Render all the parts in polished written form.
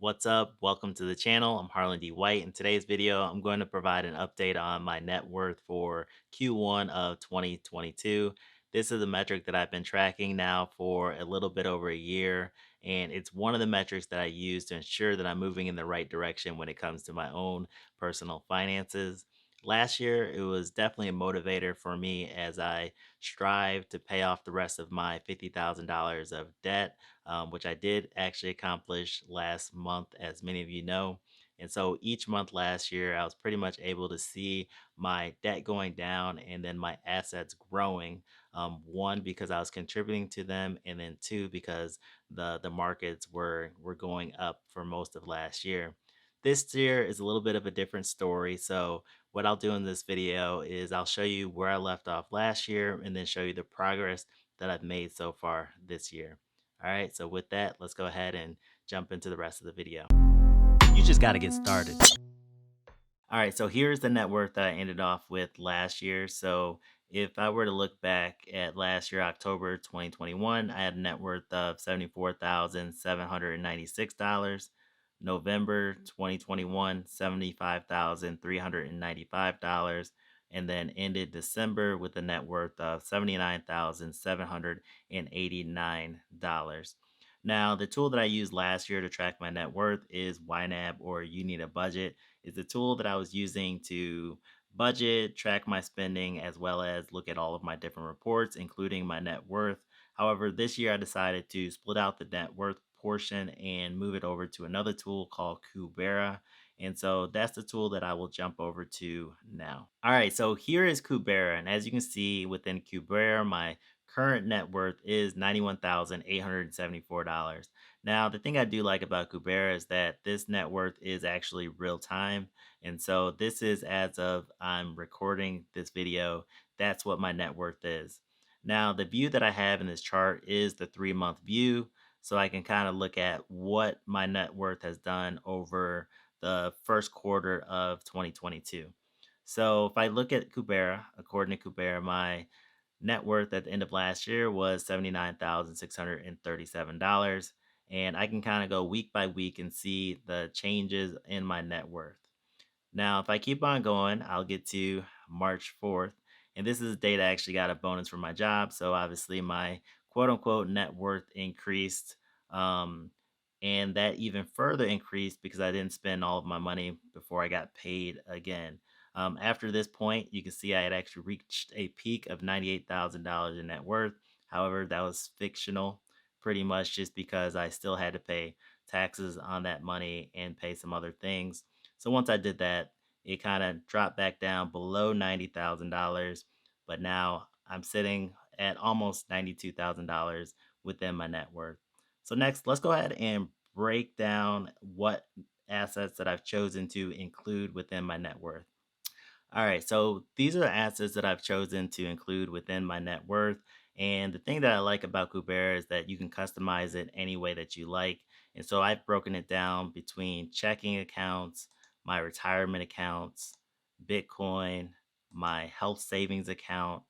What's up? Welcome to the channel. I'm Harlan D. White. In today's video, I'm going to provide an update on my net worth for Q1 of 2022. This is a metric that I've been tracking now for a little bit over a year, and it's one of the metrics that I use to ensure that I'm moving in the right direction when it comes to my own personal finances. Last year, it was definitely a motivator for me as I strive to pay off the rest of my $50,000 of debt, which I did actually accomplish last month, as many of you know. And so each month last year, I was pretty much able to see my debt going down and then my assets growing. One, because I was contributing to them, and then two, because the markets were going up for most of last year. This year is a little bit of a different story. So what I'll do in this video is I'll show you where I left off last year and then show you the progress that I've made so far this year. All right, so with that, let's go ahead and jump into the rest of the video. You just got to get started. All right, so here's the net worth that I ended off with last year. So if I were to look back at last year, October 2021, I had a net worth of $74,796. November 2021, $75,395. And then ended December with a net worth of $79,789. Now, the tool that I used last year to track my net worth is YNAB, or You Need a Budget. It's a tool that I was using to budget, track my spending, as well as look at all of my different reports, including my net worth. However, this year I decided to split out the net worth portion and move it over to another tool called Kubera. And so that's the tool that I will jump over to now. All right, so here is Kubera. And as you can see within Kubera, my current net worth is $91,874. Now, the thing I do like about Kubera is that this net worth is actually real time. And so this is as of I'm recording this video, that's what my net worth is. Now, the view that I have in this chart is the 3-month view. So I can kind of look at what my net worth has done over the first quarter of 2022. So if I look at Kubera, according to Kubera, my net worth at the end of last year was $79,637. And I can kind of go week by week and see the changes in my net worth. Now, if I keep on going, I'll get to March 4th. And this is the date I actually got a bonus for my job. So obviously my quote unquote net worth increased. Um, and that even further increased because I didn't spend all of my money before I got paid again. After this point, you can see I had actually reached a peak of $98,000 in net worth. However, that was fictional, pretty much just because I still had to pay taxes on that money and pay some other things. So once I did that, it kind of dropped back down below $90,000. But now I'm sitting at almost $92,000 within my net worth. So next, let's go ahead and break down what assets that I've chosen to include within my net worth. All right, so these are the assets that I've chosen to include within my net worth. And the thing that I like about Kubera is that you can customize it any way that you like. And so I've broken it down between checking accounts, my retirement accounts, Bitcoin, my health savings account,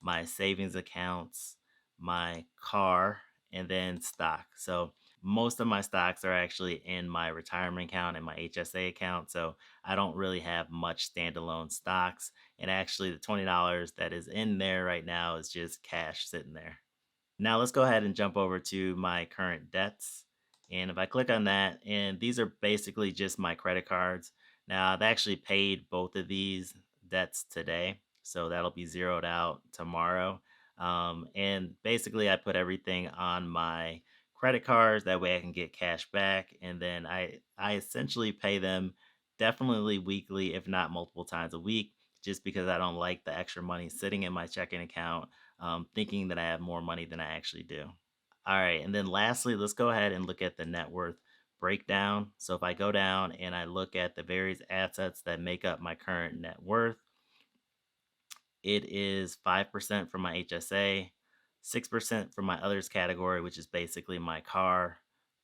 my savings accounts, my car, and then stock. So most of my stocks are actually in my retirement account and my HSA account. So I don't really have much standalone stocks. And actually, the $20 that is in there right now is just cash sitting there. Now, let's go ahead and jump over to my current debts. And if I click on that, and these are basically just my credit cards. Now, I've actually paid both of these debts today. So that'll be zeroed out tomorrow. And basically, I put everything on my credit cards. That way I can get cash back. And then I essentially pay them definitely weekly, if not multiple times a week, just because I don't like the extra money sitting in my checking account, thinking that I have more money than I actually do. All right. And then lastly, let's go ahead and look at the net worth breakdown. So if I go down and I look at the various assets that make up my current net worth, it is 5% from my HSA, 6% from my others category, which is basically my car,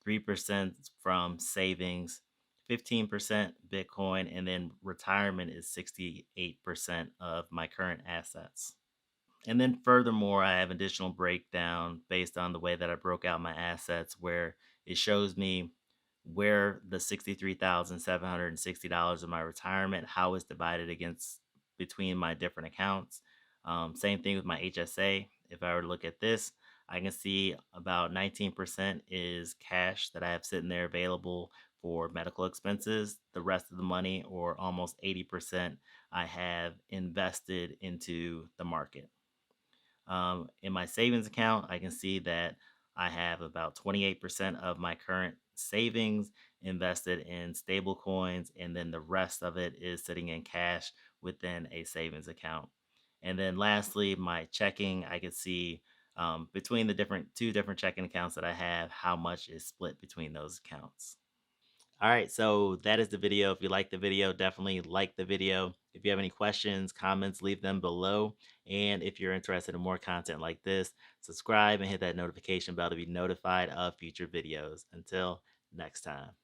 3% from savings, 15% Bitcoin, and then retirement is 68% of my current assets. And then furthermore, I have additional breakdown based on the way that I broke out my assets, where it shows me where the $63,760 of my retirement, how it's divided against between my different accounts. Same thing with my HSA. If I were to look at this, I can see about 19% is cash that I have sitting there available for medical expenses. The rest of the money, or almost 80%, I have invested into the market. In my savings account, I can see that I have about 28% of my current savings invested in stable coins, and then the rest of it is sitting in cash within a savings account. And then lastly, my checking, I can see between the two different checking accounts that I have, how much is split between those accounts. All right, so that is the video. If you like the video, definitely like the video. If you have any questions, comments, leave them below. And if you're interested in more content like this, subscribe and hit that notification bell to be notified of future videos. Until next time.